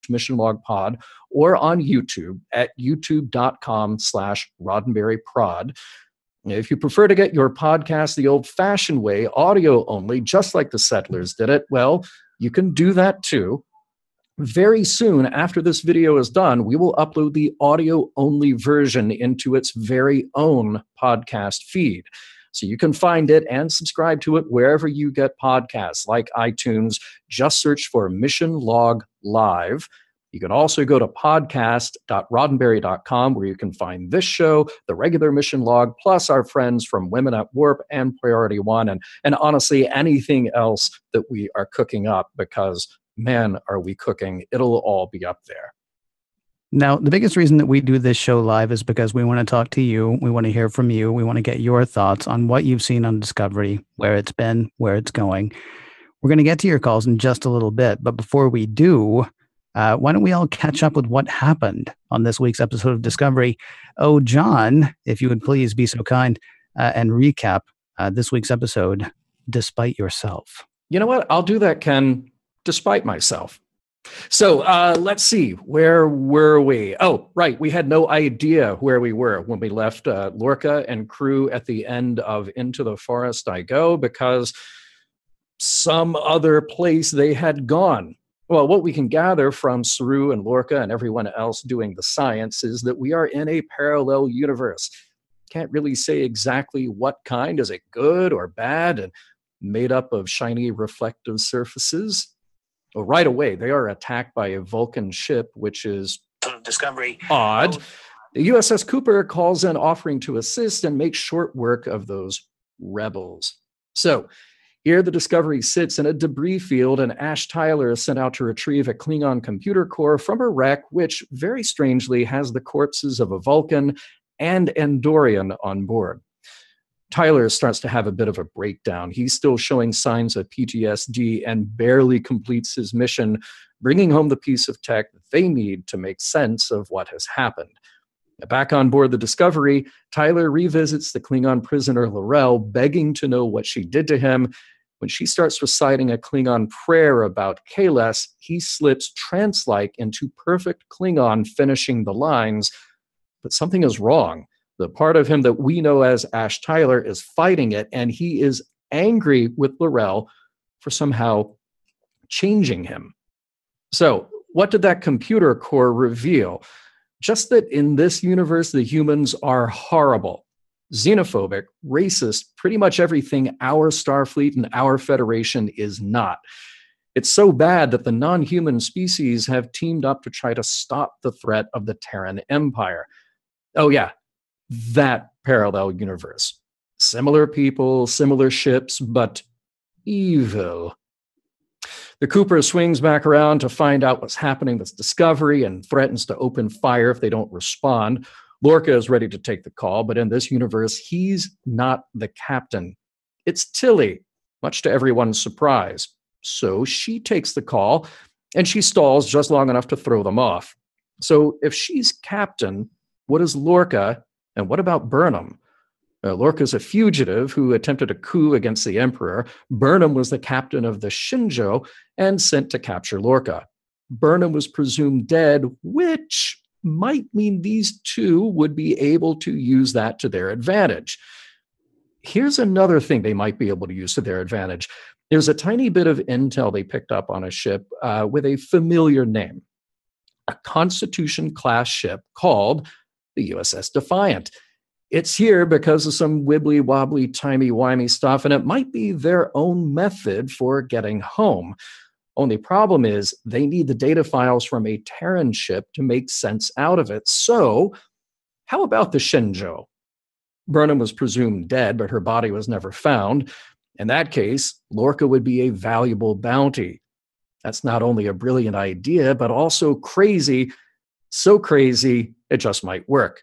search Mission Log Pod, or on YouTube at youtube.com/roddenberryprod. If you prefer to get your podcast the old-fashioned way, audio only, just like the settlers did it, well, you can do that too. Very soon after this video is done, we will upload the audio-only version into its very own podcast feed. So you can find it and subscribe to it wherever you get podcasts, like iTunes. Just search for Mission Log Live. You can also go to podcast.roddenberry.com, where you can find this show, the regular Mission Log, plus our friends from Women at Warp and Priority One, and honestly, anything else that we are cooking up, because, man, are we cooking. It'll all be up there. Now, the biggest reason that we do this show live is because we want to talk to you. We want to hear from you. We want to get your thoughts on what you've seen on Discovery, where it's been, where it's going. We're going to get to your calls in just a little bit. But before we do, why don't we all catch up with what happened on this week's episode of Discovery? Oh, John, if you would please be so kind and recap this week's episode, Despite Yourself. You know what? I'll do that, Ken, despite myself. So let's see, where were we? Oh, right. We had no idea where we were when we left Lorca and crew at the end of Into the Forest I Go, because some other place they had gone. Well, what we can gather from Saru and Lorca and everyone else doing the science is that we are in a parallel universe. Can't really say exactly what kind. Is it good or bad and made up of shiny reflective surfaces? Well, right away, they are attacked by a Vulcan ship, which is Discovery. Odd. The USS Cooper calls in, offering to assist and make short work of those rebels. So here the Discovery sits in a debris field, and Ash Tyler is sent out to retrieve a Klingon computer core from a wreck, which very strangely has the corpses of a Vulcan and Andorian on board. Tyler starts to have a bit of a breakdown. He's still showing signs of PTSD and barely completes his mission, bringing home the piece of tech that they need to make sense of what has happened. Back on board the Discovery, Tyler revisits the Klingon prisoner L'Rell, begging to know what she did to him. When she starts reciting a Klingon prayer about Kahless, he slips trance-like into perfect Klingon, finishing the lines. But something is wrong. The part of him that we know as Ash Tyler is fighting it, and he is angry with L'Rell for somehow changing him. So what did that computer core reveal? Just that in this universe, the humans are horrible, xenophobic, racist, pretty much everything our Starfleet and our Federation is not. It's so bad that the non-human species have teamed up to try to stop the threat of the Terran Empire. Oh yeah, that parallel universe. Similar people, similar ships, but evil. The Cooper swings back around to find out what's happening with Discovery and threatens to open fire if they don't respond. Lorca is ready to take the call, but in this universe, he's not the captain. It's Tilly, much to everyone's surprise. So she takes the call, and she stalls just long enough to throw them off. So if she's captain, what is Lorca? And what about Burnham? Lorca's a fugitive who attempted a coup against the Emperor. Burnham was the captain of the Shinjo and sent to capture Lorca. Burnham was presumed dead, which might mean these two would be able to use that to their advantage. Here's another thing they might be able to use to their advantage. There's a tiny bit of intel they picked up on a ship with a familiar name, a Constitution-class ship called the USS Defiant. It's here because of some wibbly-wobbly, timey-wimey stuff, and it might be their own method for getting home. Only problem is they need the data files from a Terran ship to make sense out of it. So how about the Shinjo? Burnham was presumed dead, but her body was never found. In that case, Lorca would be a valuable bounty. That's not only a brilliant idea, but also crazy. So crazy, it just might work.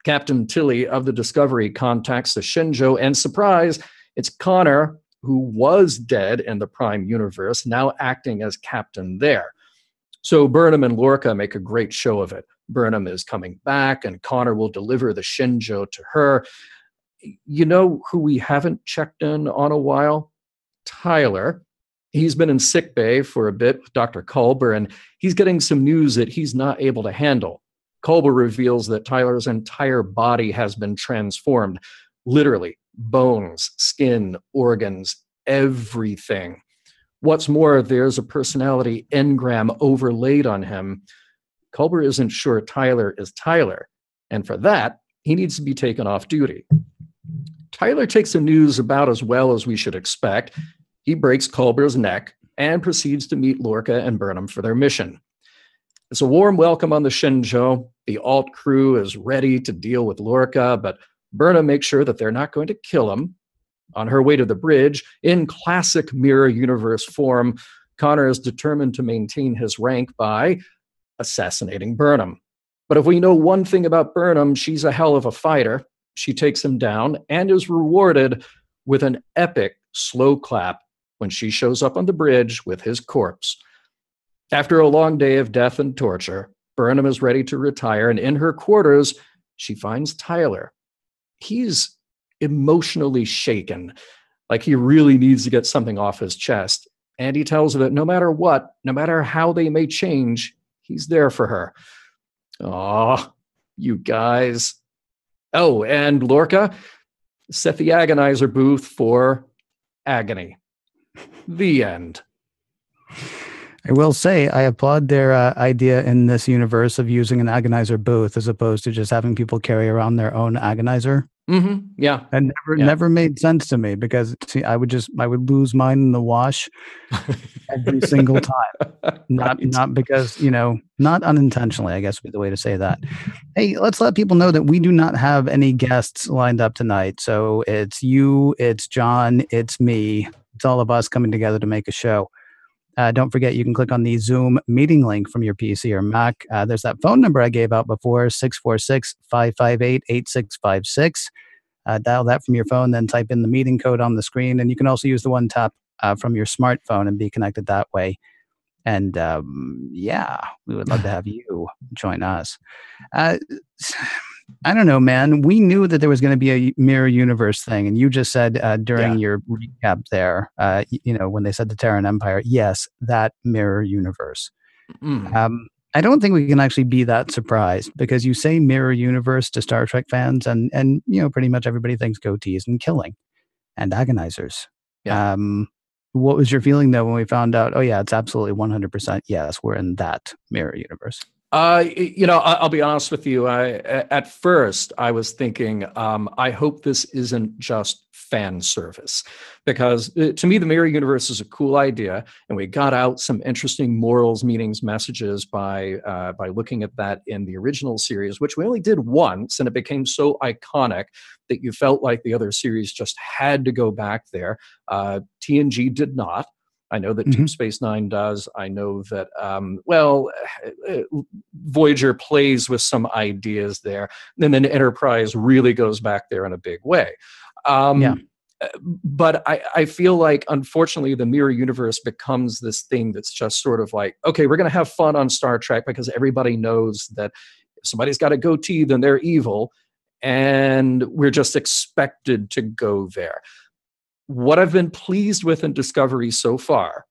Captain Tilly of the Discovery contacts the Shinjo, and surprise, it's Connor, who was dead in the Prime universe, now acting as captain there. So Burnham and Lorca make a great show of it. Burnham is coming back, and Connor will deliver the Shinjo to her. You know who we haven't checked in on a while? Tyler. He's been in sick bay for a bit with Dr. Culber, and he's getting some news that he's not able to handle. Culber reveals that Tyler's entire body has been transformed, literally, bones, skin, organs, everything. What's more, there's a personality engram overlaid on him. Culber isn't sure Tyler is Tyler, and for that, he needs to be taken off duty. Tyler takes the news about as well as we should expect. He breaks Culber's neck and proceeds to meet Lorca and Burnham for their mission. It's a warm welcome on the Shenzhou. The alt crew is ready to deal with Lorca, but Burnham makes sure that they're not going to kill him. On her way to the bridge, in classic Mirror Universe form, Connor is determined to maintain his rank by assassinating Burnham. But if we know one thing about Burnham, she's a hell of a fighter. She takes him down and is rewarded with an epic slow clap when she shows up on the bridge with his corpse. After a long day of death and torture, Burnham is ready to retire, and in her quarters, she finds Tyler. He's emotionally shaken, like he really needs to get something off his chest. And he tells her that no matter what, no matter how they may change, he's there for her. Aw, you guys. Oh, and Lorca, set the agonizer booth for agony. The end. I will say I applaud their idea in this universe of using an agonizer booth as opposed to just having people carry around their own agonizer. Mm-hmm. Yeah. And never made sense to me because see, I would lose mine in the wash every single time. Not because, not unintentionally, I guess would be the way to say that. Hey, let's let people know that we do not have any guests lined up tonight. So it's you, it's John, it's me. It's all of us coming together to make a show. Don't forget, you can click on the Zoom meeting link from your PC or Mac. There's that phone number I gave out before, 646-558-8656. Dial that from your phone, then type in the meeting code on the screen. And you can also use the one tap from your smartphone and be connected that way. And we would love to have you join us. I don't know, man. We knew that there was going to be a mirror universe thing. And you just said during your recap there, when they said the Terran Empire, yes, that mirror universe. I don't think we can actually be that surprised because you say mirror universe to Star Trek fans and pretty much everybody thinks goatees and killing and agonizers. Yeah. What was your feeling though when we found out, oh yeah, it's absolutely 100% yes, we're in that mirror universe? I'll be honest with you. At first, I was thinking, I hope this isn't just fan service, because to me, the mirror universe is a cool idea, and we got out some interesting morals, meanings, messages by looking at that in the original series, which we only did once, and it became so iconic that you felt like the other series just had to go back there. TNG did not. I know that Deep Space Nine does. I know that, Voyager plays with some ideas there. And then Enterprise really goes back there in a big way. But I feel like, unfortunately, the mirror universe becomes this thing that's just sort of like, okay, we're going to have fun on Star Trek because everybody knows that if somebody's got a goatee, then they're evil. And we're just expected to go there. What I've been pleased with in Discovery so far,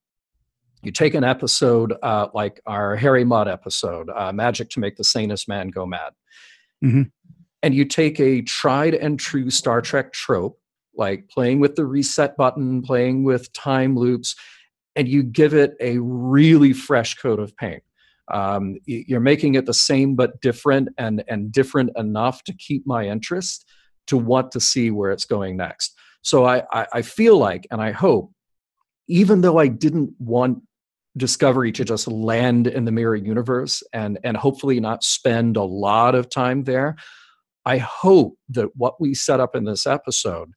you take an episode like our Harry Mudd episode, Magic to Make the Sanest Man Go Mad, and you take a tried and true Star Trek trope, like playing with the reset button, playing with time loops, and you give it a really fresh coat of paint. You're making it the same but different, and different enough to keep my interest to want to see where it's going next. So I feel like, and I hope, even though I didn't want Discovery to just land in the mirror universe and hopefully not spend a lot of time there, I hope that what we set up in this episode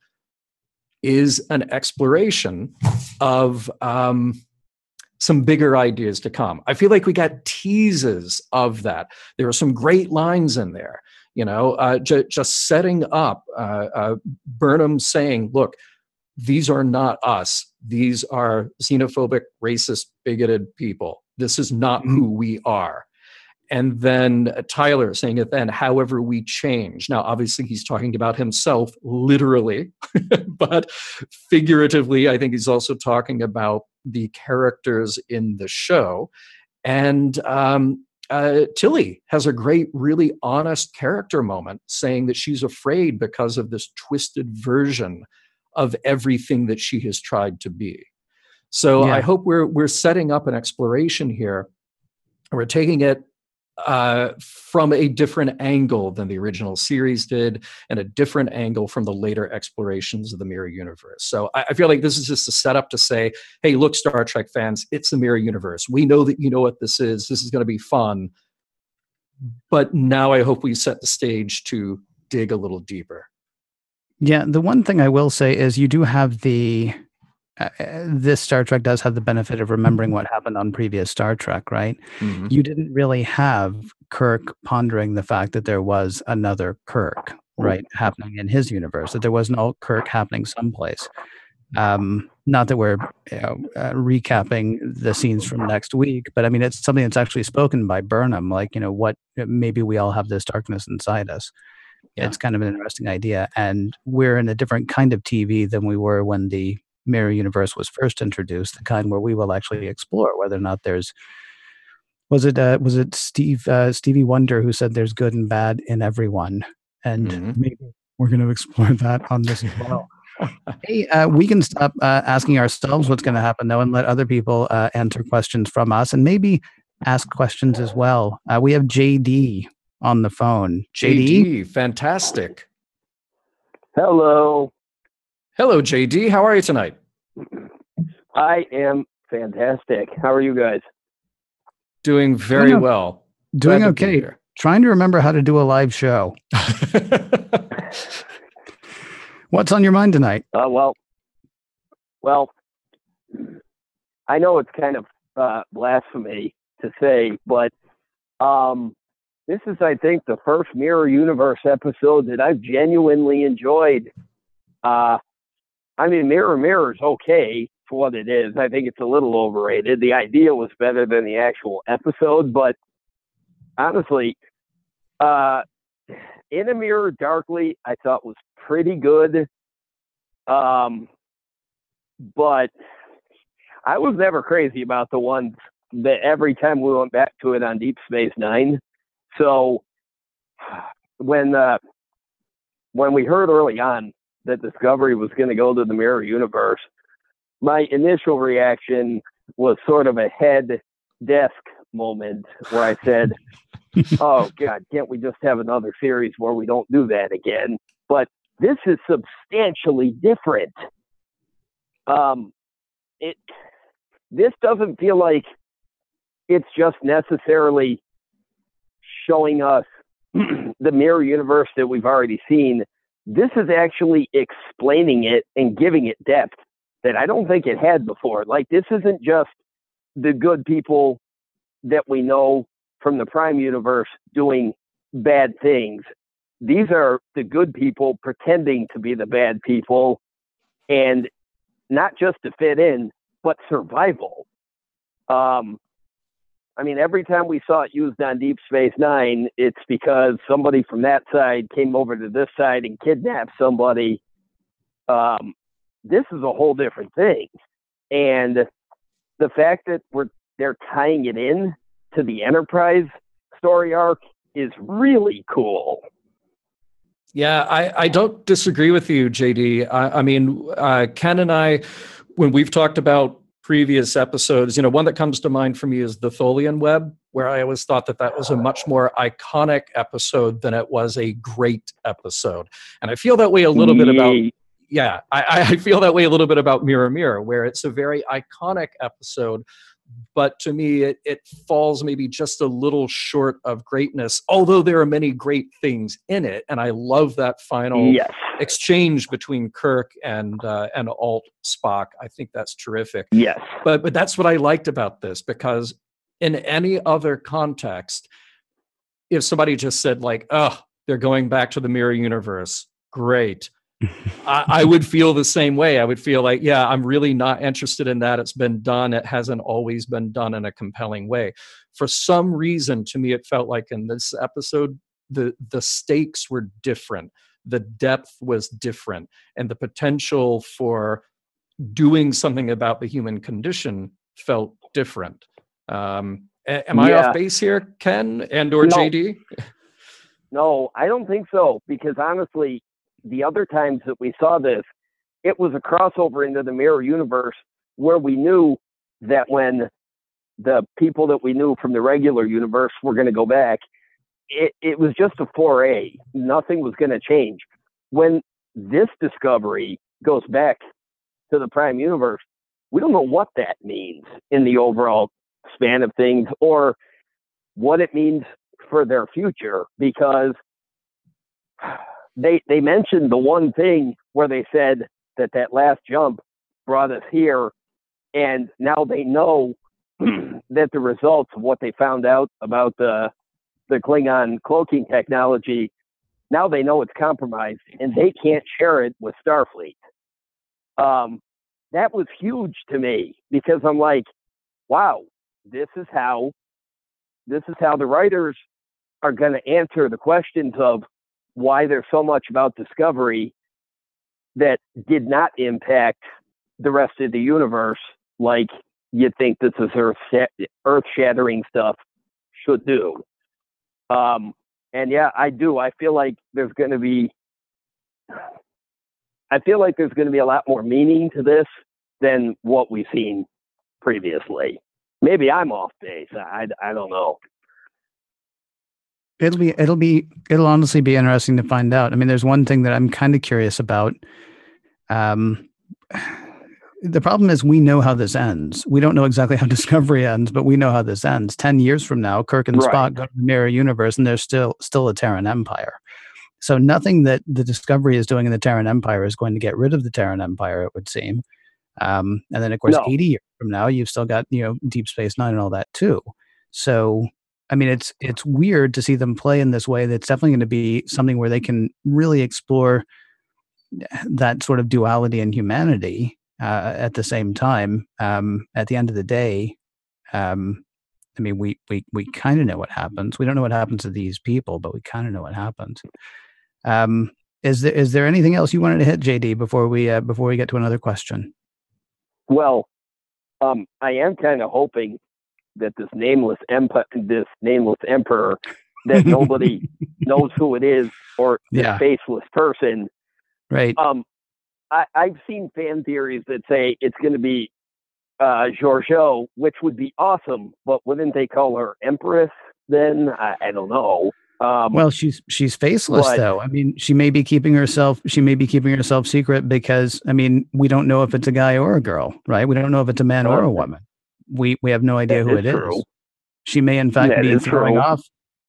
is an exploration of some bigger ideas to come. I feel like we got teases of that. There are some great lines in there. Just setting up Burnham saying, look, these are not us. These are xenophobic, racist, bigoted people. This is not who we are. And then Tyler saying it then, however we change. Now, obviously, he's talking about himself literally, but figuratively, I think he's also talking about the characters in the show. And Tilly has a great, really honest character moment saying that she's afraid because of this twisted version of everything that she has tried to be. So I hope we're setting up an exploration here. We're taking it from a different angle than the original series did, and a different angle from the later explorations of the Mirror Universe. So I feel like this is just a setup to say, hey, look, Star Trek fans, it's the Mirror Universe. We know that you know what this is. This is going to be fun. But now I hope we set the stage to dig a little deeper. Yeah, the one thing I will say is you do have this Star Trek does have the benefit of remembering what happened on previous Star Trek, right? Mm-hmm. You didn't really have Kirk pondering the fact that there was another Kirk, right, happening in his universe, that there was an alt Kirk happening someplace. Not that we're recapping the scenes from next week, but I mean, it's something that's actually spoken by Burnham, like, what maybe we all have this darkness inside us. Yeah. It's kind of an interesting idea. And we're in a different kind of TV than we were when the Mirror Universe was first introduced, the kind where we will actually explore whether or not there's was it Stevie Wonder who said there's good and bad in everyone, and maybe we're going to explore that on this as well. Hey, we can stop asking ourselves what's going to happen though, and let other people answer questions from us, and maybe ask questions as well. We have JD on the phone. JD, fantastic. Hello, JD. How are you tonight? I am fantastic. How are you guys? Doing very well. Doing okay. Trying to remember how to do a live show. What's on your mind tonight? Well, I know it's kind of blasphemy to say, but this is, I think, the first Mirror Universe episode that I've genuinely enjoyed. I mean, Mirror is okay for what it is. I think it's a little overrated. The idea was better than the actual episode, but honestly, In a Mirror Darkly, I thought was pretty good. But I was never crazy about the ones that every time we went back to it on Deep Space Nine. So when we heard early on that Discovery was going to go to the Mirror Universe, my initial reaction was sort of a head desk moment where I said, oh God, can't we just have another series where we don't do that again? But this is substantially different. This doesn't feel like it's just necessarily showing us the Mirror Universe that we've already seen. This is actually explaining it and giving it depth that I don't think it had before. Like, this isn't just the good people that we know from the Prime Universe doing bad things. These are the good people pretending to be the bad people, and not just to fit in, but survival. I mean, every time we saw it used on Deep Space Nine, it's because somebody from that side came over to this side and kidnapped somebody. This is a whole different thing. And the fact that they're tying it in to the Enterprise story arc is really cool. Yeah, I don't disagree with you, JD. I mean, Ken and I, when we've talked about previous episodes, one that comes to mind for me is the Tholian Web, where I always thought that was a much more iconic episode than it was a great episode. And I feel that way a little bit about, I feel that way a little bit about Mirror Mirror, where it's a very iconic episode, but to me, it falls maybe just a little short of greatness, although there are many great things in it. And I love that final exchange between Kirk and Alt Spock. I think that's terrific. Yes. But that's what I liked about this, because in any other context, if somebody just said like, oh, they're going back to the Mirror Universe, great. I would feel the same way. I would feel like, yeah, I'm really not interested in that. It's been done. It hasn't always been done in a compelling way. For some reason, to me, it felt like in this episode, the stakes were different. The depth was different, and the potential for doing something about the human condition felt different. Am I off base here, Ken or No. JD? No, I don't think so, because honestly, the other times that we saw this, it was a crossover into the mirror universe where we knew that when the people that we knew from the regular universe were going to go back, it was just a foray. Nothing was going to change. When this discovery goes back to the Prime universe, we don't know what that means in the overall span of things, or what it means for their future, because they mentioned the one thing where they said that last jump brought us here, and now they know that the results of what they found out about the Klingon cloaking technology, now they know it's compromised and they can't share it with Starfleet. That was huge to me, because I'm like, wow, this is how the writers are going to answer the questions of why there's so much about Discovery that did not impact the rest of the universe like you'd think this is earth-shattering stuff should do. And yeah, I do. I feel like there's going to be a lot more meaning to this than what we've seen previously. Maybe I'm off base. I don't know. It'll honestly be interesting to find out. I mean, there's one thing that I'm kind of curious about. The problem is we know how this ends. We don't know exactly how Discovery ends, but we know how this ends. 10 years from now, Kirk and Spock go to the Mirror Universe, and there's still a Terran Empire. So nothing that the Discovery is doing in the Terran Empire is going to get rid of the Terran Empire, it would seem. And then, of course, 80 years from now, you've still got, Deep Space Nine and all that too. So, I mean, it's weird to see them play in this way. That's definitely going to be something where they can really explore that sort of duality in humanity at the same time. At the end of the day, I mean, we kind of know what happens. We don't know what happens to these people, but we kind of know what happens. Is there anything else you wanted to hit, JD, before we get to another question? Well, I am kind of hoping that this nameless emperor, that nobody knows who it is, or the faceless person. Right. I've seen fan theories that say it's going to be Georgiou, which would be awesome, but wouldn't they call her Empress then? I don't know. Well, she's faceless, though. I mean, she may be keeping herself secret because, I mean, we don't know if it's a guy or a girl, right? We don't know if it's a man or a woman. We have no idea who it is. She may, in fact, be throwing off.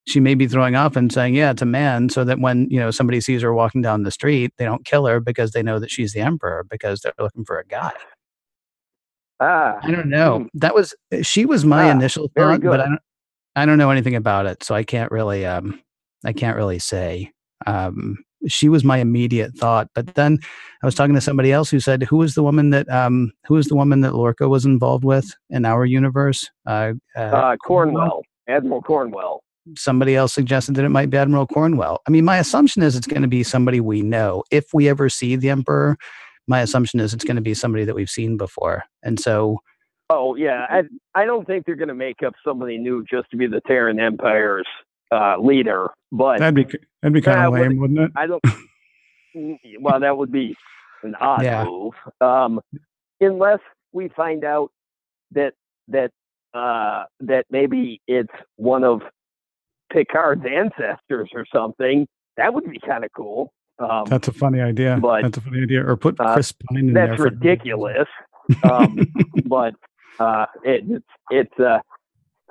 She may be throwing off and saying, yeah, it's a man, so that when, somebody sees her walking down the street, they don't kill her because they know that she's the Emperor, because they're looking for a guy. I don't know. She was my initial thought, but I don't know anything about it, so I can't really say. She was my immediate thought, but then I was talking to somebody else who said, who was the woman that Lorca was involved with in our universe? Cornwell, Admiral Cornwell. Somebody else suggested that it might be Admiral Cornwell. I mean, my assumption is it's going to be somebody we know. If we ever see the Emperor, my assumption is it's going to be somebody that we've seen before. And so, oh yeah, I don't think they're going to make up somebody new just to be the Terran Empire's leader. But that'd be kind of lame, wouldn't it? I don't. Well, that would be an odd move, unless we find out that maybe it's one of Picard's ancestors or something. That would be kind of cool. That's a funny idea. Or put Chris Pine in there. That's ridiculous. But it's I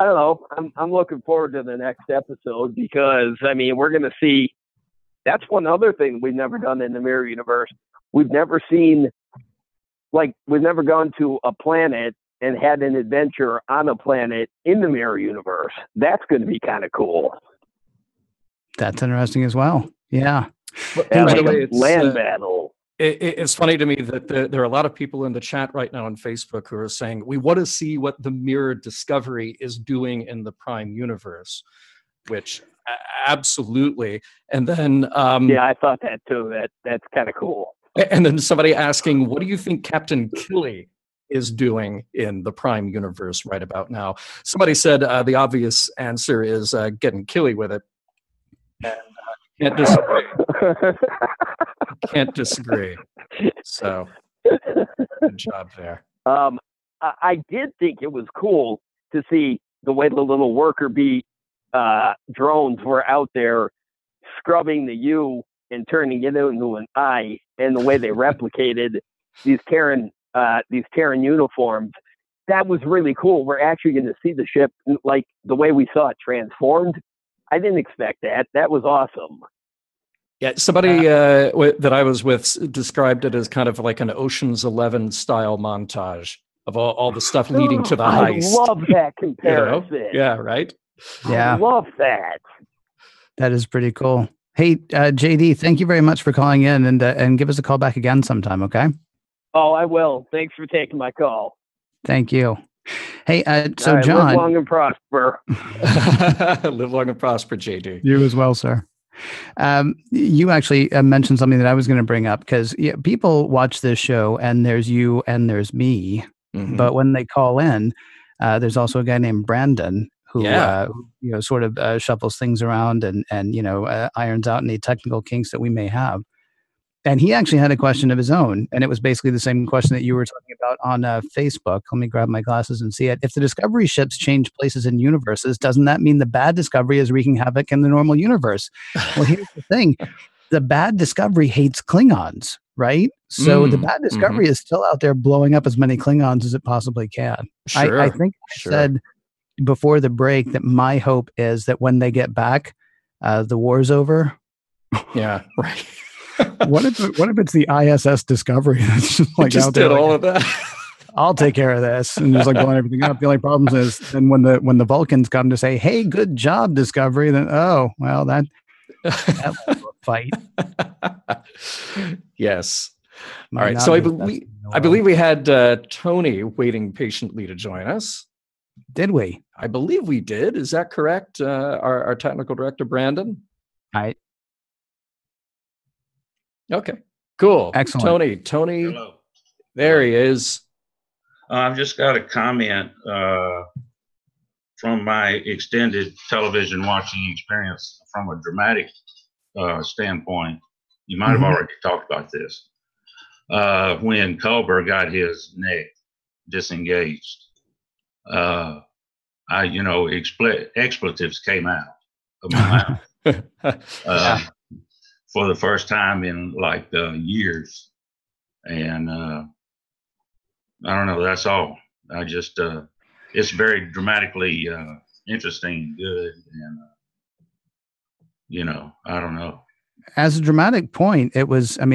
don't know. I'm looking forward to the next episode, because I mean, we're going to see. That's one other thing we've never done in the Mirror Universe. We've never gone to a planet and had an adventure on a planet in the Mirror Universe. That's going to be kind of cool. That's interesting as well. Yeah. By the way, it's land battle. It's funny to me that there are a lot of people in the chat right now on Facebook who are saying, we want to see what the Mirror Discovery is doing in the Prime universe, which absolutely. And then yeah, I thought that too. That's kind of cool. And then somebody asking, what do you think Captain Killy is doing in the Prime universe right about now? Somebody said the obvious answer is getting Killy with it. And can't disagree. Can't disagree. So, good job there. I did think it was cool to see the way the little worker bee drones were out there scrubbing the U and turning it into an I, and the way they replicated these Terran uniforms. That was really cool. We're actually going to see the ship like the way we saw it transformed. I didn't expect that. That was awesome. Yeah, somebody that I was with described it as kind of like an Ocean's 11 style montage of all the stuff leading to the heist. I love that comparison. You know? Yeah, right? Yeah. I love that. That is pretty cool. Hey, JD, thank you very much for calling in, and give us a call back again sometime, okay? Oh, I will. Thanks for taking my call. Thank you. Hey, so right, John. Live long and prosper. Live long and prosper, JD. You as well, sir. You actually mentioned something that I was going to bring up, because people watch this show and there's you and there's me, but when they call in, there's also a guy named Brandon who sort of shuffles things around and irons out any technical kinks that we may have. And he actually had a question of his own, and it was basically the same question that you were talking about on Facebook. Let me grab my glasses and see it. If the Discovery ships change places in universes, doesn't that mean the bad Discovery is wreaking havoc in the normal universe? Well, here's the thing. The bad Discovery hates Klingons, right? So the bad Discovery is still out there blowing up as many Klingons as it possibly can. Sure, I think I said before the break that my hope is that when they get back, the war's over. Yeah, right. What if it's the ISS Discovery that's just like just out there, did all of that? I'll take care of this, and just like blowing everything up. The only problem is then when the Vulcans come to say, "Hey, good job, Discovery," then that was a fight. Yes. All right. So I believe we had Tony waiting patiently to join us. Did we? I believe we did. Is that correct? Our technical director, Brandon? Okay, cool. Excellent. Tony. Hello. There he is. I've just got a comment from my extended television watching experience from a dramatic standpoint. You might have already talked about this. When Culber got his neck disengaged, expletives came out of my mouth. For the first time in like years. And I don't know, that's all. I just, it's very dramatically interesting, good. And, I don't know. As a dramatic point, it was a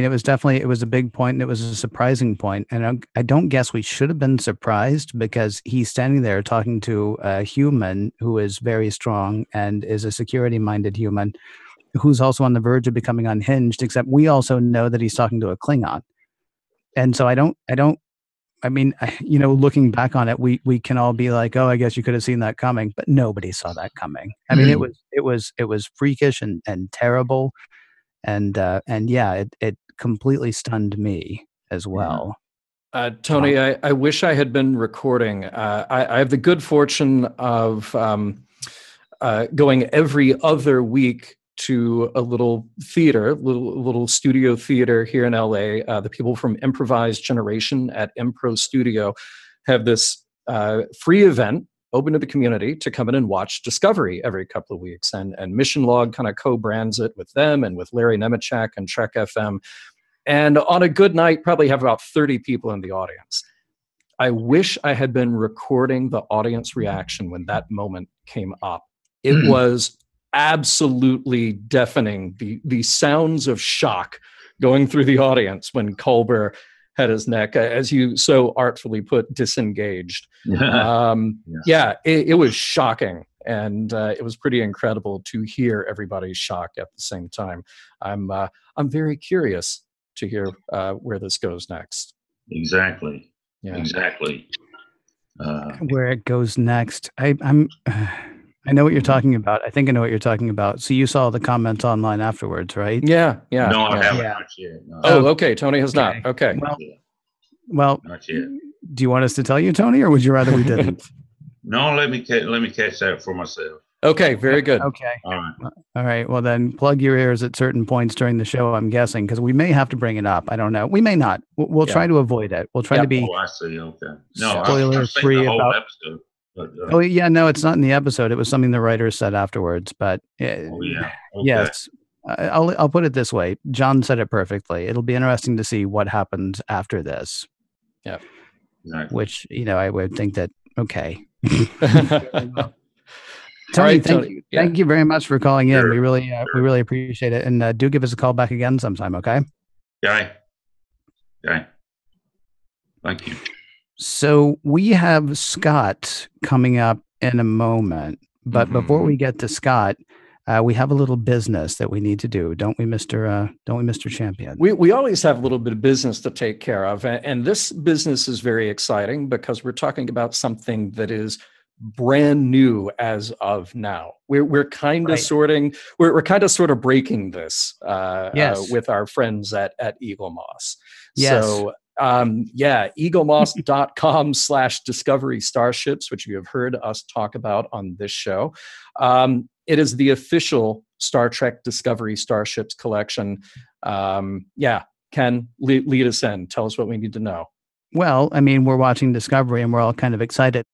big point, and it was a surprising point. And I don't guess we should have been surprised, because he's standing there talking to a human who is very strong and is a security-minded human, who's also on the verge of becoming unhinged, except we also know that he's talking to a Klingon. And so looking back on it, we can all be like, oh, I guess you could have seen that coming, but nobody saw that coming. I mean, it was freakish and terrible. And it completely stunned me as well. Tony, I wish I had been recording. I have the good fortune of going every other week to a little theater, little studio theater here in LA. The people from Improvised Generation at Impro Studio have this free event open to the community to come in and watch Discovery every couple of weeks. And Mission Log kind of co-brands it with them and with Larry Nemechek and Trek FM. And on a good night, probably have about 30 people in the audience. I wish I had been recording the audience reaction when that moment came up. It was absolutely deafening. The sounds of shock going through the audience when Culber had his neck, as you so artfully put, disengaged. It was shocking, and it was pretty incredible to hear everybody's shock at the same time. I'm very curious to hear where this goes next. Exactly. Yeah. Exactly. Where it goes next. I know what you're talking about. I think I know what you're talking about. So you saw the comments online afterwards, right? Yeah. No, I haven't. Yeah. Not yet. No. Oh, okay. Tony has not. Okay. Well, not yet. Do you want us to tell you, Tony, or would you rather we didn't? No, let me catch that for myself. Okay. Very good. Okay. All right. Well, then plug your ears at certain points during the show, I'm guessing, because we may have to bring it up. I don't know. We may not. We'll try to avoid it. We'll try to be I see. Okay. No, spoiler free about episode. But, oh yeah, no, it's not in the episode. It was something the writers said afterwards. But Okay. yes, I'll put it this way. John said it perfectly. It'll be interesting to see what happens after this. Yeah. Exactly. Which I would think that okay. Tony, thank you very much for calling in. We really appreciate it, and do give us a call back again sometime. Okay. Okay. Thank you. So we have Scott coming up in a moment, but before we get to Scott, we have a little business that we need to do, don't we, Mr. Champion? We always have a little bit of business to take care of, and this business is very exciting because we're talking about something that is brand new as of now. We're kind of we're kind of sort of breaking this with our friends at Eaglemoss. Yes. So eaglemoss.com/discovery starships, which you have heard us talk about on this show. It is the official Star Trek Discovery Starships collection. Ken, lead us in. Tell us what we need to know. Well, I mean, we're watching Discovery and we're all kind of excited.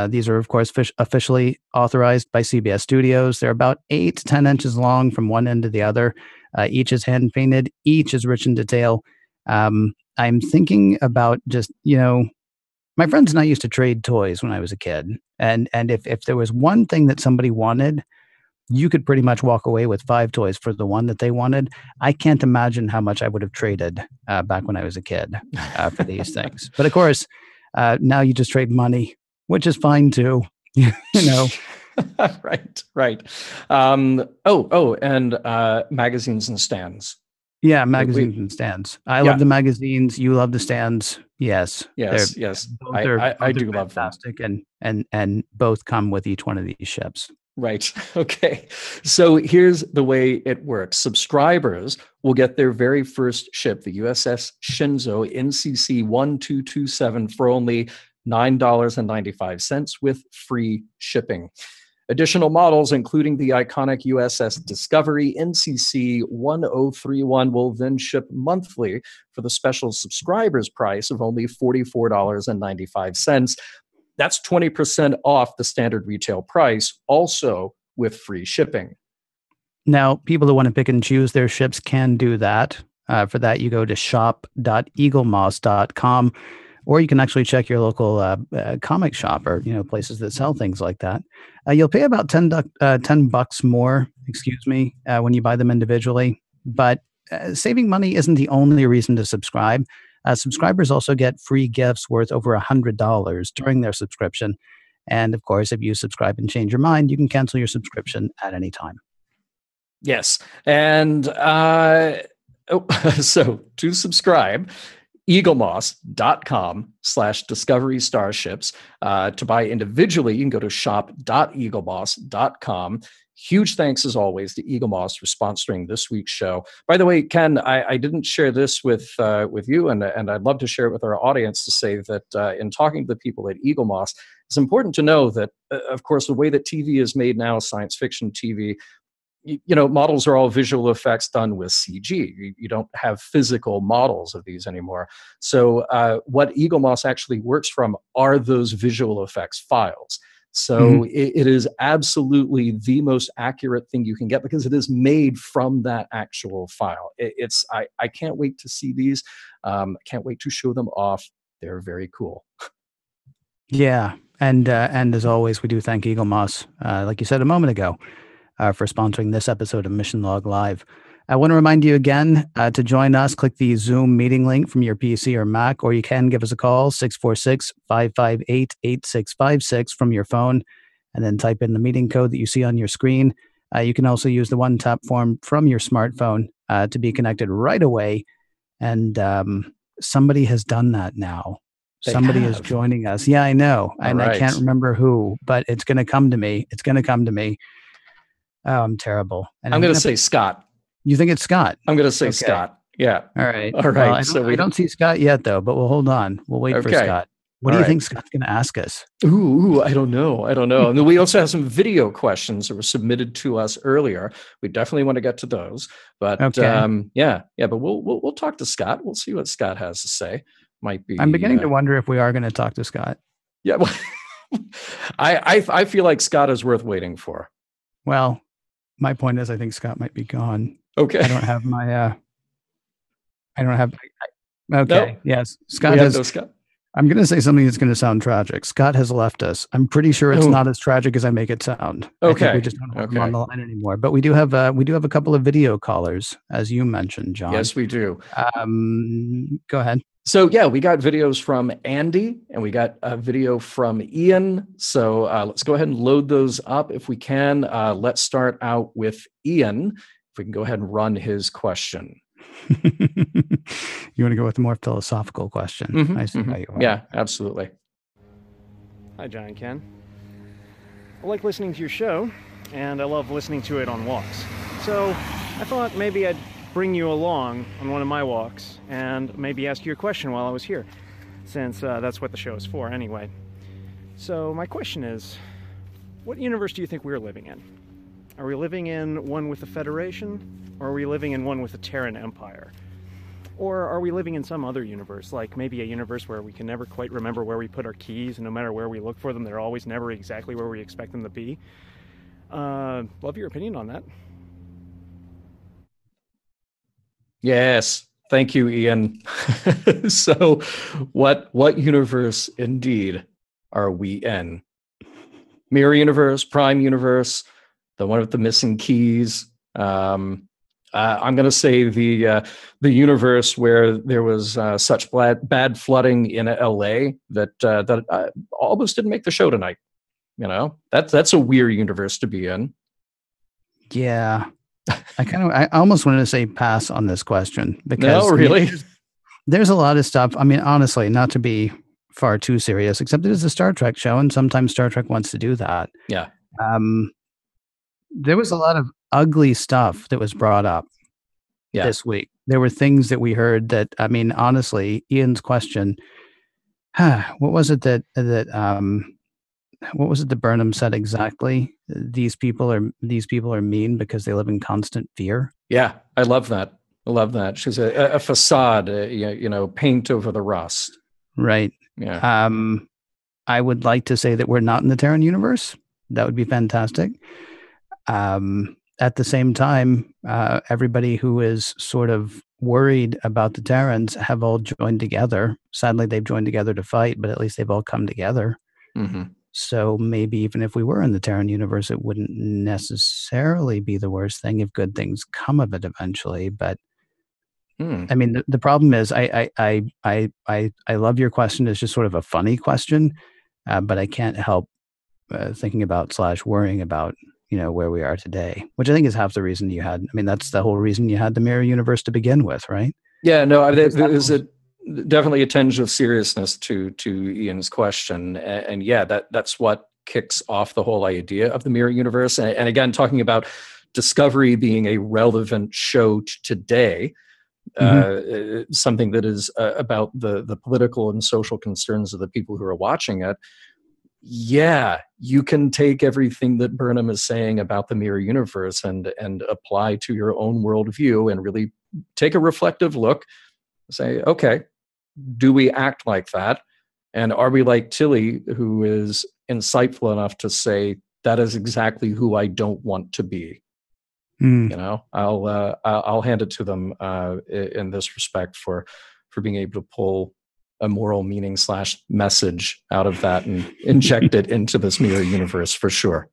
These are, of course, officially authorized by CBS Studios. They're about 8 to 10 inches long from one end to the other. Each is hand painted. Each is rich in detail. I'm thinking about just, my friends and I used to trade toys when I was a kid. And if there was one thing that somebody wanted, you could pretty much walk away with 5 toys for the one that they wanted. I can't imagine how much I would have traded back when I was a kid for these things. But of course, now you just trade money, which is fine too. Right. And magazines and stands. Yeah, magazines and stands. I love the magazines. You love the stands. Yes. I do love fantastic, and both come with each one of these ships. Right. Okay. So here's the way it works. Subscribers will get their very first ship, the USS Shinzo NCC 1227, for only $9.95 with free shipping. Additional models, including the iconic USS Discovery NCC 1031, will then ship monthly for the special subscribers price of only $44.95. That's 20% off the standard retail price, also with free shipping. Now, people who want to pick and choose their ships can do that. For that, you go to shop.eaglemoss.com, or you can actually check your local comic shop or places that sell things like that. You'll pay about $10 more, when you buy them individually. But saving money isn't the only reason to subscribe. Subscribers also get free gifts worth over $100 during their subscription. And of course, if you subscribe and change your mind, you can cancel your subscription at any time. Yes. And so to subscribe, eaglemoss.com/discovery starships. To buy individually, you can go to shop.eaglemoss.com. Huge thanks, as always, to Eagle Moss for sponsoring this week's show. By the way, Ken, I didn't share this with you, and I'd love to share it with our audience to say that in talking to the people at Eagle Moss, it's important to know that, of course, the way that TV is made now, science fiction TV, models are all visual effects done with CG. You don't have physical models of these anymore. So what Eagle Moss actually works from are those visual effects files. So it is absolutely the most accurate thing you can get because it is made from that actual file. I can't wait to see these. Can't wait to show them off. They're very cool. Yeah. And as always, we do thank Eagle Moss, like you said a moment ago, for sponsoring this episode of Mission Log Live. I want to remind you again to join us. Click the Zoom meeting link from your PC or Mac, or you can give us a call, 646-558-8656 from your phone, and then type in the meeting code that you see on your screen. You can also use the one-tap form from your smartphone to be connected right away. And somebody has done that now. Somebody is joining us. Yeah, I know. And I can't remember who, but it's going to come to me. It's going to come to me. Oh, I'm terrible. And I'm going to say Scott. You think it's Scott? I'm going to say Scott. Yeah. All right. All right. Well, I don't see Scott yet, though, but we'll hold on. We'll wait for Scott. What do you think Scott's going to ask us? Ooh, I don't know. And then we also have some video questions that were submitted to us earlier. We definitely want to get to those. But but we'll talk to Scott. We'll see what Scott has to say. Might be. I'm beginning to wonder if we are going to talk to Scott. Yeah. Well, I feel like Scott is worth waiting for. Well, my point is, I think Scott might be gone. Okay. I don't have my. Okay. Nope. Yes. Scott has. Scott. I'm going to say something that's going to sound tragic. Scott has left us. I'm pretty sure it's not as tragic as I make it sound. Okay. I think we just don't have him on the line anymore. But we do have a couple of video callers, as you mentioned, John. Yes, we do. Go ahead. So we got videos from Andy and we got a video from Ian. So let's go ahead and load those up if we can. Let's start out with Ian. If we can go ahead and run his question. You want to go with a more philosophical question? I see how you are. Yeah, absolutely. Hi, John and Ken. I like listening to your show, and I love listening to it on walks. So I thought maybe I'd bring you along on one of my walks and maybe ask you a question while I was here, since that's what the show is for anyway. So my question is, what universe do you think we're living in? Are we living in one with the Federation, or are we living in one with the Terran Empire? Or are we living in some other universe, like maybe a universe where we can never quite remember where we put our keys, and no matter where we look for them, they're always never exactly where we expect them to be? Love your opinion on that. Yes. Thank you, Ian. So what universe indeed are we in? Mirror universe, prime universe, the one with the missing keys. I'm going to say the universe where there was such bad flooding in LA that almost didn't make the show tonight. That's a weird universe to be in. Yeah, I almost wanted to say pass on this question because no, really, there's a lot of stuff. I mean, honestly, not to be far too serious, except it is a Star Trek show, and sometimes Star Trek wants to do that. Yeah. There was a lot of ugly stuff that was brought up this week. There were things that we heard that, I mean, honestly, Ian's question, what was it that Burnham said exactly? These people are mean because they live in constant fear. Yeah, I love that. She's a facade, paint over the rust. Right. Yeah. I would like to say that we're not in the Terran universe. That would be fantastic. At the same time, everybody who is sort of worried about the Terrans have all joined together. Sadly, they've joined together to fight, but at least they've all come together. Mm-hmm. So maybe even if we were in the Terran universe, it wouldn't necessarily be the worst thing if good things come of it eventually. But I mean, the problem is, I love your question. It's just sort of a funny question, but I can't help thinking about / worrying about where we are today, which I think is half the reason you had. I mean, that's the whole reason you had the mirror universe to begin with, right? Yeah. No, definitely a tinge of seriousness to Ian's question, and yeah, that's what kicks off the whole idea of the mirror universe. And again, talking about Discovery being a relevant show today, something that is about the political and social concerns of the people who are watching it. Yeah, you can take everything that Burnham is saying about the mirror universe and apply to your own worldview and really take a reflective look. Say, okay, do we act like that? And are we like Tilly, who is insightful enough to say, that is exactly who I don't want to be? You know, I'll hand it to them in this respect for being able to pull a moral meaning / message out of that and inject it into this mirror universe for sure.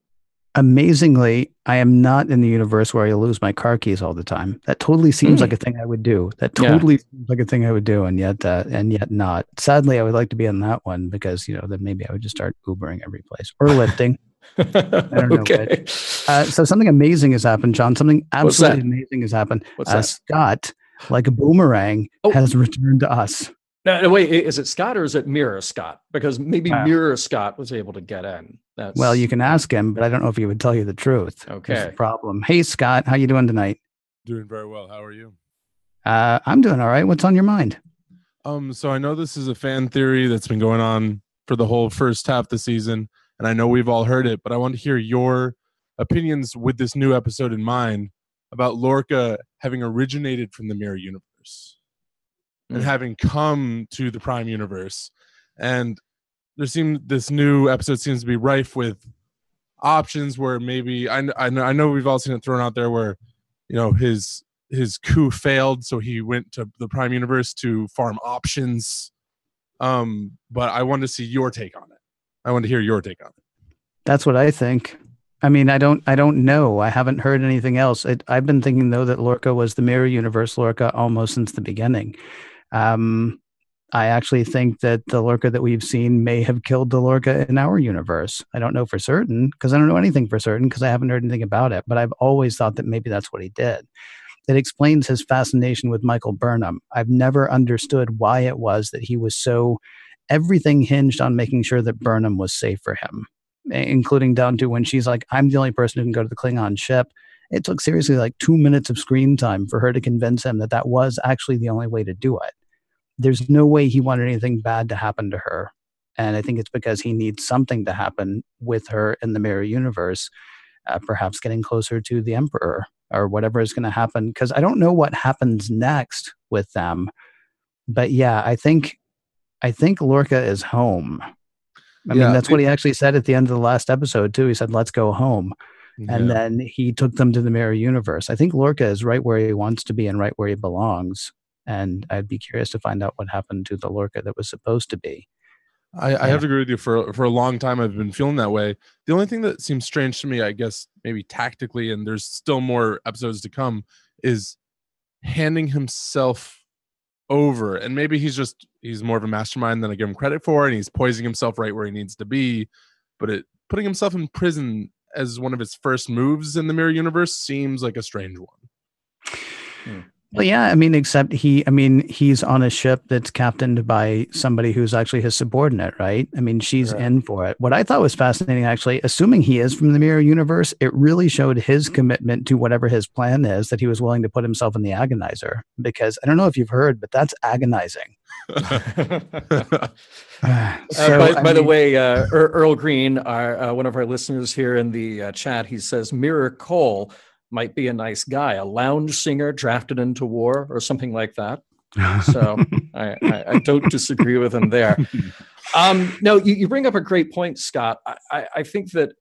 Amazingly, I am not in the universe where I lose my car keys all the time. That totally seems like a thing I would do. Seems like a thing I would do, and yet not. Sadly, I would like to be in that one because then maybe I would just start Ubering every place or lifting. I don't know. Okay. So something amazing has happened, John. Something absolutely amazing has happened. What's that? Scott, like a boomerang, has returned to us. No, wait, is it Scott or is it Mirror Scott? Because maybe Mirror Scott was able to get in. Well, you can ask him, but I don't know if he would tell you the truth. Okay. That's the problem. Hey, Scott, how you doing tonight? Doing very well. How are you? I'm doing all right. What's on your mind? So I know this is a fan theory that's been going on for the whole first half of the season, and I know we've all heard it, but I want to hear your opinions with this new episode in mind about Lorca having originated from the mirror universe and having come to the Prime universe. And this new episode seems to be rife with options where maybe I know we've all seen it thrown out there where his coup failed, so he went to the Prime universe to farm options. But I wanted to see your take on it. I want to hear your take on it. That's what I think. I mean, I don't know. I haven't heard anything else. I've been thinking though that Lorca was the mirror universe Lorca almost since the beginning. I actually think that the Lorca that we've seen may have killed the Lorca in our universe. I don't know for certain because I don't know anything for certain because I haven't heard anything about it. But I've always thought that maybe that's what he did. It explains his fascination with Michael Burnham. I've never understood why it was that he was so, everything hinged on making sure that Burnham was safe for him, including down to when she's like, I'm the only person who can go to the Klingon ship. It took seriously like 2 minutes of screen time for her to convince him that that was actually the only way to do it. There's no way he wanted anything bad to happen to her. And I think it's because he needs something to happen with her in the mirror universe, perhaps getting closer to the Emperor or whatever is going to happen. Because I don't know what happens next with them. But yeah, I think Lorca is home. I mean, that's what he actually said at the end of the last episode, too. He said, let's go home. Yeah. And then he took them to the mirror universe. I think Lorca is right where he wants to be and right where he belongs. And I'd be curious to find out what happened to the Lorca that was supposed to be. I have to agree with you. For a long time, I've been feeling that way. The only thing that seems strange to me, I guess, maybe tactically, and there's still more episodes to come, is handing himself over. And maybe he's more of a mastermind than I give him credit for, and he's poising himself right where he needs to be. But putting himself in prison as one of his first moves in the mirror universe seems like a strange one. Well, yeah, I mean, except he's on a ship that's captained by somebody who's actually his subordinate, right? I mean, she's in for it. What I thought was fascinating, actually, assuming he is from the mirror universe, it really showed his commitment to whatever his plan is, that he was willing to put himself in the agonizer. Because I don't know if you've heard, but that's agonizing. By the way, Earl Green, one of our listeners here in the chat, he says, Mirror Cole might be a nice guy, a lounge singer drafted into war or something like that. So I don't disagree with him there. No, you bring up a great point, Scott. I think that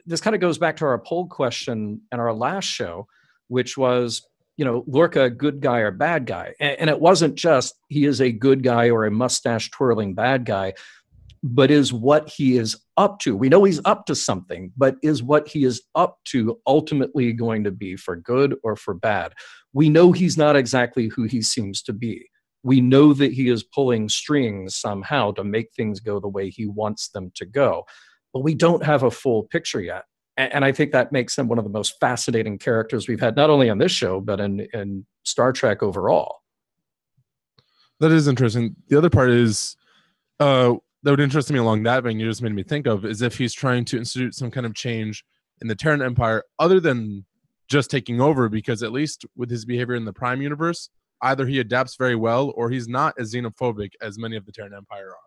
this kind of goes back to our poll question in our last show, which was, Lorca, good guy or bad guy? And it wasn't just he is a good guy or a mustache twirling bad guy, but is what he is up to. We know he's up to something, but is what he is up to ultimately going to be for good or for bad? We know he's not exactly who he seems to be. We know that he is pulling strings somehow to make things go the way he wants them to go, but we don't have a full picture yet. And I think that makes him one of the most fascinating characters we've had, not only on this show, but in Star Trek overall. That is interesting. The other part is that would interest me along that vein you just made me think of is if he's trying to institute some kind of change in the Terran Empire other than just taking over, because at least with his behavior in the Prime universe, either he adapts very well or he's not as xenophobic as many of the Terran Empire are.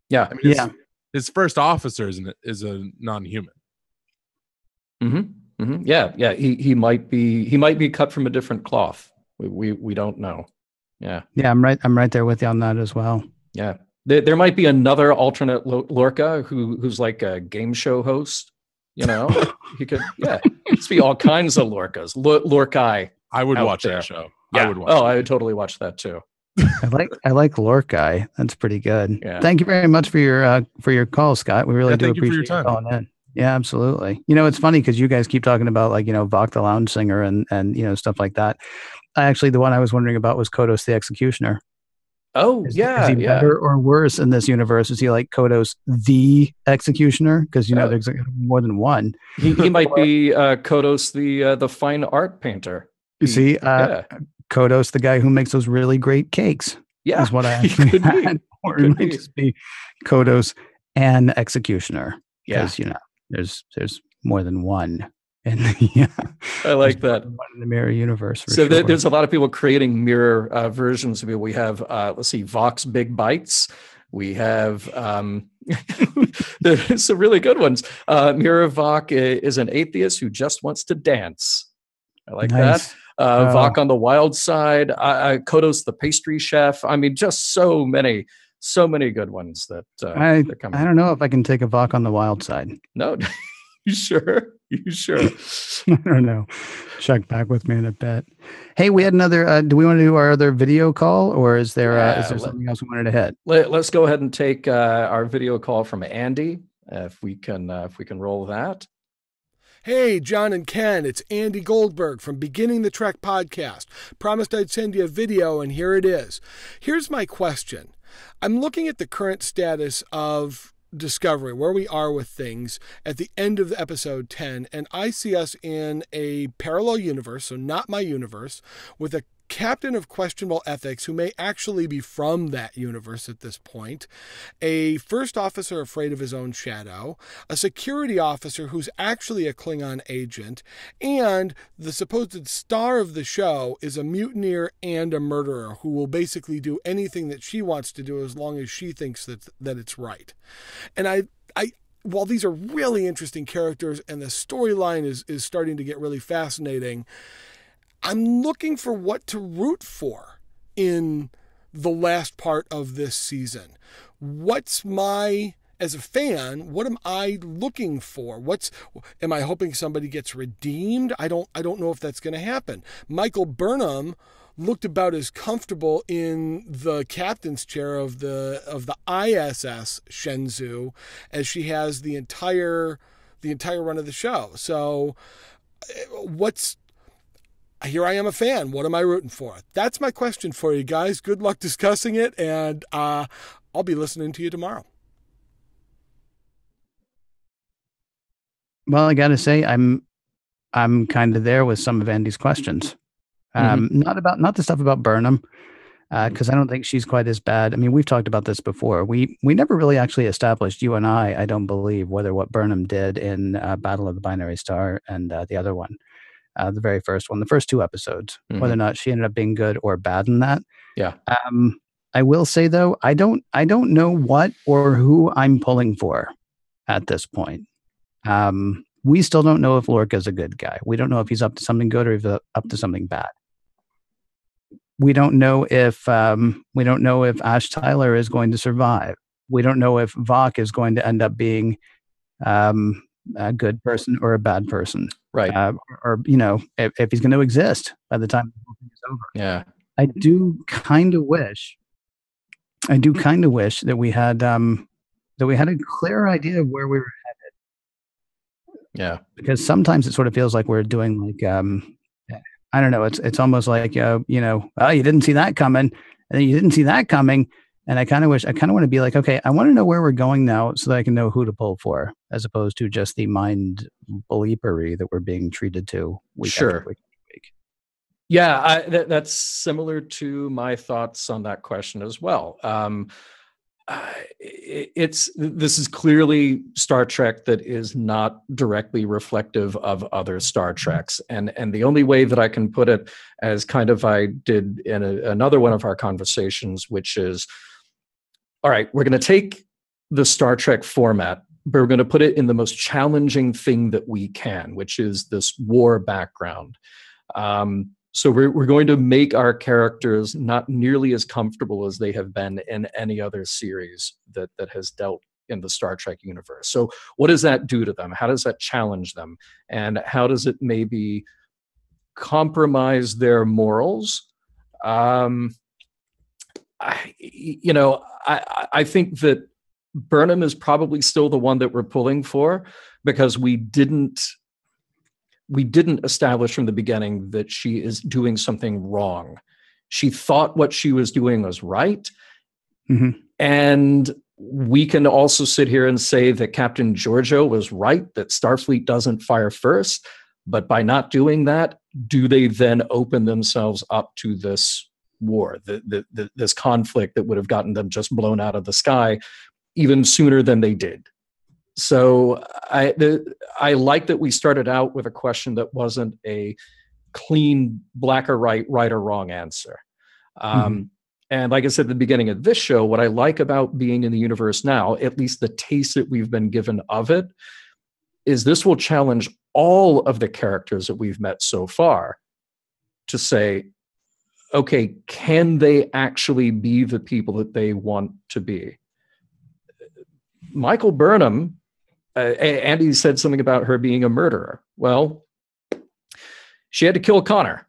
Yeah. I mean, his first officer is a non-human. Mm-hmm. Mm-hmm. Yeah. He might be cut from a different cloth. We don't know. Yeah. Yeah, I'm right there with you on that as well. Yeah. There might be another alternate Lorca who's like a game show host. You know, he could. Yeah, it's be all kinds of Lorcas. Lorcai. I would watch there. that show. Yeah. I would watch. I would totally watch that too. I like Lorcai. That's pretty good. Yeah. Thank you very much for your call, Scott. We really do appreciate you calling in. Yeah, absolutely. You know, it's funny because you guys keep talking about like, Vok the Lounge Singer and stuff like that. Actually, the one I was wondering about was Kodos the Executioner. Oh, Is yeah. he better or worse in this universe? Is he like Kodos the Executioner? Because there's more than one. He might be Kodos the fine art painter. You see, Kodos, the guy who makes those really great cakes. Yeah, is what I actually had. Or it might just be Kodos and Executioner. Yeah, there's more than one. And I like that in the mirror universe. So there's a lot of people creating mirror versions of it. We have let's see, Vok's Big Bites. We have there's some really good ones. Mirror Vok is an atheist who just wants to dance. I like that. Vok on the wild side. Kodos the pastry chef. I mean, just so many good ones that I don't know if I can take a Vok on the wild side. No. You sure? I don't know. Check back with me in a bit. Hey, we had another. Do we want to do our other video call, or is there something else we wanted to hit? Let's go ahead and take our video call from Andy. If we can roll that. Hey, John and Ken, it's Andy Goldberg from Beginning the Trek podcast. Promised I'd send you a video, and here it is. Here's my question. I'm looking at the current status of Discovery, where we are with things at the end of episode 10, and I see us in a parallel universe, so not my universe, with a captain of questionable ethics who may actually be from that universe at this point, a first officer afraid of his own shadow, a security officer who's actually a Klingon agent, and the supposed star of the show is a mutineer and a murderer who will basically do anything that she wants to do as long as she thinks that it's right. And I while these are really interesting characters and the storyline is starting to get really fascinating, I'm looking for what to root for in the last part of this season. As a fan, what am I looking for? Am I hoping somebody gets redeemed? I don't know if that's going to happen. Michael Burnham looked about as comfortable in the captain's chair of the ISS Shenzhou as she has the entire run of the show. So here I am, a fan. What am I rooting for? That's my question for you guys. Good luck discussing it, and I'll be listening to you tomorrow. Well, I got to say, I'm kind of there with some of Andy's questions. Not the stuff about Burnham, because I don't think she's quite as bad. I mean, we've talked about this before. We never really actually established, you and I don't believe, whether what Burnham did in Battle of the Binary Star and the other one. The very first one, the first two episodes, whether or not she ended up being good or bad in that. Yeah. I will say though, I don't know what or who I'm pulling for at this point. We still don't know if Lorca's a good guy. We don't know if he's up to something good or if he's up to something bad. We don't know if Ash Tyler is going to survive. We don't know if Vok is going to end up being a good person or a bad person, right? Or if he's going to exist by the time the whole thing is over. Yeah, I do kind of wish that we had a clearer idea of where we were headed. Yeah, because sometimes it sort of feels like we're doing like I don't know. It's almost like you didn't see that coming, and then you didn't see that coming. And I kind of want to be like, okay, I want to know where we're going now so that I can know who to pull for, as opposed to just the mind bleepery that we're being treated to week after week. Yeah, that's similar to my thoughts on that question as well. This is clearly Star Trek that is not directly reflective of other Star Treks, and the only way that I can put it, as kind of I did in another one of our conversations, which is, all right, we're going to take the Star Trek format, but we're going to put it in the most challenging thing that we can, which is this war background. So we're going to make our characters not nearly as comfortable as they have been in any other series that has dealt in the Star Trek universe. So what does that do to them? How does that challenge them? And how does it maybe compromise their morals? I think that Burnham is probably still the one that we're pulling for, because we didn't establish from the beginning that she is doing something wrong. She thought what she was doing was right. Mm-hmm. And we can also sit here and say that Captain Georgiou was right, that Starfleet doesn't fire first. But by not doing that, do they then open themselves up to this war, this conflict that would have gotten them just blown out of the sky even sooner than they did? So I like that we started out with a question that wasn't a clean black or right or wrong answer. And like I said at the beginning of this show, what I like about being in the universe now, at least the taste that we've been given of it, is this will challenge all of the characters that we've met so far to say, okay, can they actually be the people that they want to be? Michael Burnham, Andy said something about her being a murderer. Well, she had to kill Connor.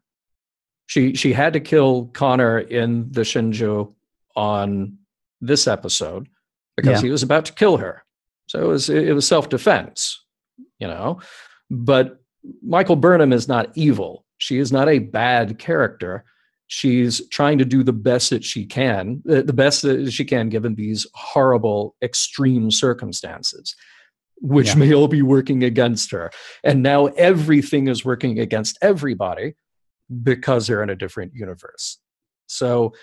She had to kill Connor in the Shenzhou on this episode because he was about to kill her. So it was self-defense, But Michael Burnham is not evil. She is not a bad character. She's trying to do the best that she can, given these horrible, extreme circumstances, which may all be working against her. And now everything is working against everybody because they're in a different universe. So,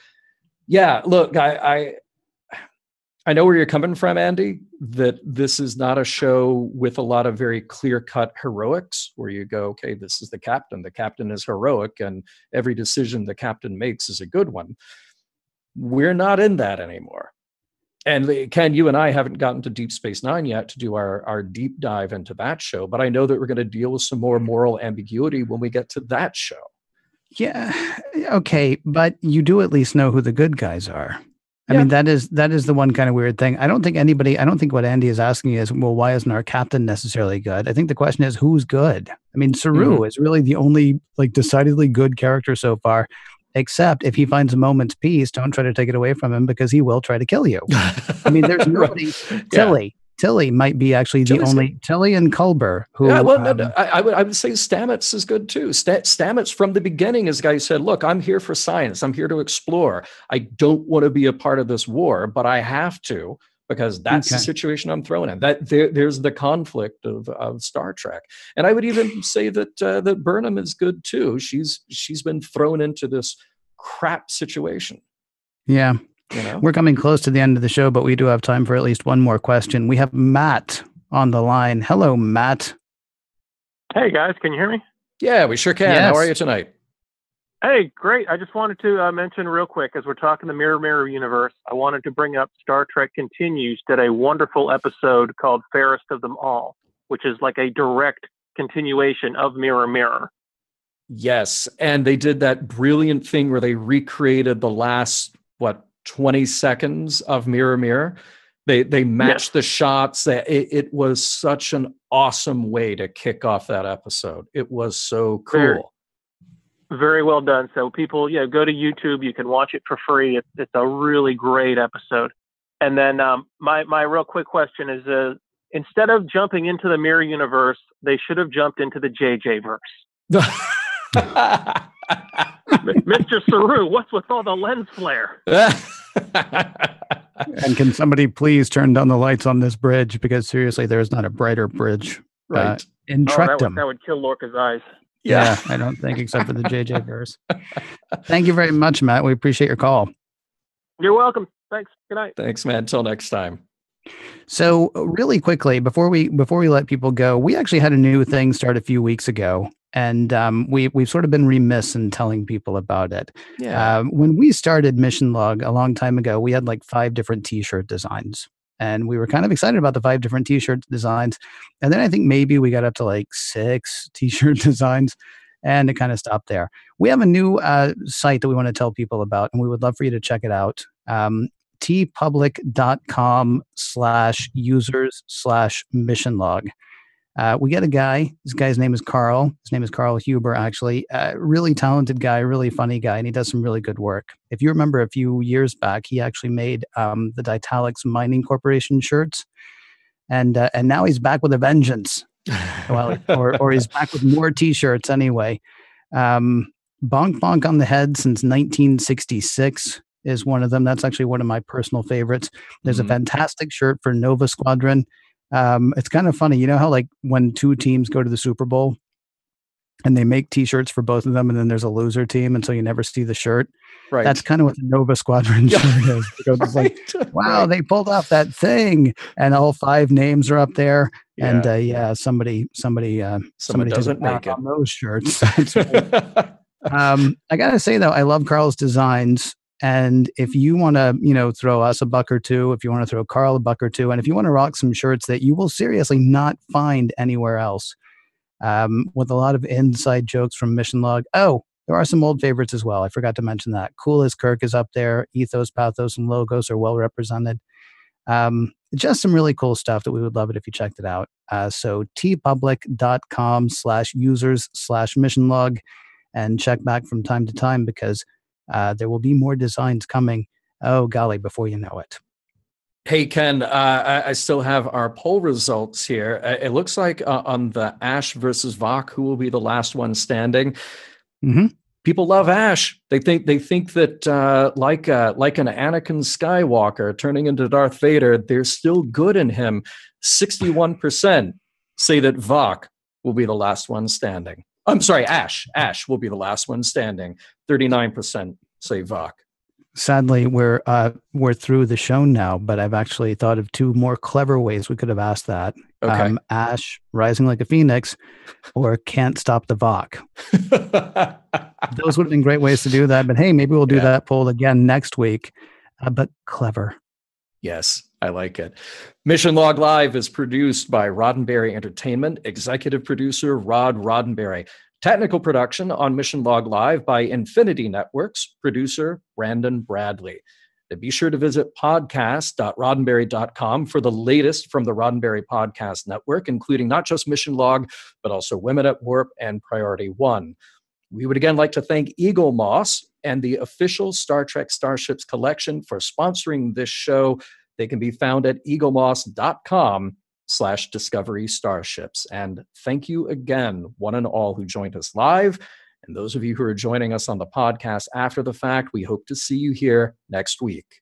look, I know where you're coming from, Andy, that this is not a show with a lot of very clear-cut heroics where you go, okay, this is the captain. The captain is heroic, and every decision the captain makes is a good one. We're not in that anymore. And Ken, you and I haven't gotten to Deep Space Nine yet to do our deep dive into that show, but I know that we're going to deal with some more moral ambiguity when we get to that show. Yeah, okay, but you do at least know who the good guys are. I mean, that is the one kind of weird thing. I don't think what Andy is asking is, well, why isn't our captain necessarily good? I think the question is, who's good? I mean, Saru is really the only decidedly good character so far, except if he finds a moment's peace, don't try to take it away from him because he will try to kill you. I mean, there's nobody. Tilly might be actually the only. Tilly and Culber who. I would say Stamets is good too. Stamets from the beginning is a guy who said, "Look, I'm here for science. I'm here to explore. I don't want to be a part of this war, but I have to because that's the situation I'm thrown in." There's the conflict of Star Trek, and I would even say that Burnham is good too. She's been thrown into this crap situation. Yeah. We're coming close to the end of the show, but we do have time for at least one more question. We have Matt on the line. Hello, Matt. Hey, guys. Can you hear me? Yeah, we sure can. Yes. How are you tonight? Hey, great. I just wanted to mention real quick, as we're talking the Mirror Mirror universe, I wanted to bring up Star Trek Continues did a wonderful episode called Fairest of Them All, which is like a direct continuation of Mirror Mirror. Yes, and they did that brilliant thing where they recreated the last, 20 seconds of Mirror Mirror. They matched the shots. It was such an awesome way to kick off that episode. It was so cool. Very well done. So people, go to YouTube. You can watch it for free. It's a really great episode. And then my real quick question is, instead of jumping into the Mirror universe, they should have jumped into the JJ verse. Mr. Saru, what's with all the lens flare? And can somebody please turn down the lights on this bridge? Because seriously, there is not a brighter bridge in Trekdom. That would kill Lorca's eyes. Yeah, I don't think, except for the JJ verse. Thank you very much, Matt. We appreciate your call. You're welcome. Thanks. Good night. Thanks, man. Until next time. So really quickly, before we let people go, we actually had a new thing start a few weeks ago, and we've sort of been remiss in telling people about it. Yeah. When we started Mission Log a long time ago, we had like 5 different T-shirt designs, and we were kind of excited about the 5 different T-shirt designs. And then I think maybe we got up to like 6 T-shirt designs, and it kind of stopped there. We have a new site that we want to tell people about, and we would love for you to check it out. tpublic.com/users/missionlog. We get a guy. This guy's name is Carl. His name is Carl Huber, actually. Really talented guy, really funny guy, and he does some really good work. If you remember a few years back, he actually made the Ditalics Mining Corporation shirts, and now he's back with a vengeance. Well, or he's back with more T-shirts anyway. Bonk Bonk on the Head since 1966 is one of them. That's actually one of my personal favorites. There's a fantastic shirt for Nova Squadron. It's kind of funny. You know how like when 2 teams go to the Super Bowl and they make T-shirts for both of them, and then there's a loser team, and so you never see the shirt. Right. That's kind of what the Nova Squadron shirt is. It's like, wow, they pulled off that thing, and all 5 names are up there. Yeah. And somebody doesn't make it on those shirts. I gotta say though, I love Carl's designs. And if you want to, throw us a buck or two, if you want to throw Carl a buck or two, and if you want to rock some shirts that you will seriously not find anywhere else, with a lot of inside jokes from Mission Log. Oh, there are some old favorites as well. I forgot to mention that. Cool as Kirk is up there. Ethos, Pathos, and Logos are well represented. Just some really cool stuff that we would love it if you checked it out. So tpublic.com/users/missionlog, and check back from time to time because there will be more designs coming. Oh, golly, before you know it. Hey, Ken, I still have our poll results here. It looks like on the Ash versus Vok, who will be the last one standing? Mm-hmm. People love Ash. They think that like an Anakin Skywalker turning into Darth Vader, there's still good in him. 61% say that Vok will be the last one standing. I'm sorry, Ash. Ash will be the last one standing. 39% say Vok. Sadly, we're through the show now, but I've actually thought of 2 more clever ways we could have asked that. Okay. Ash, rising like a phoenix, or can't stop the Vok. Those would have been great ways to do that. But hey, maybe we'll do that poll again next week. But clever. Yes, I like it. Mission Log Live is produced by Roddenberry Entertainment, executive producer Rod Roddenberry. Technical production on Mission Log Live by Infinity Networks, producer Brandon Bradley. Be sure to visit podcast.roddenberry.com for the latest from the Roddenberry Podcast Network, including not just Mission Log, but also Women at Warp and Priority One. We would again like to thank Eagle Moss and the official Star Trek Starships collection for sponsoring this show. They can be found at eaglemoss.com/Discovery Starships. And thank you again, one and all who joined us live. And those of you who are joining us on the podcast after the fact, we hope to see you here next week.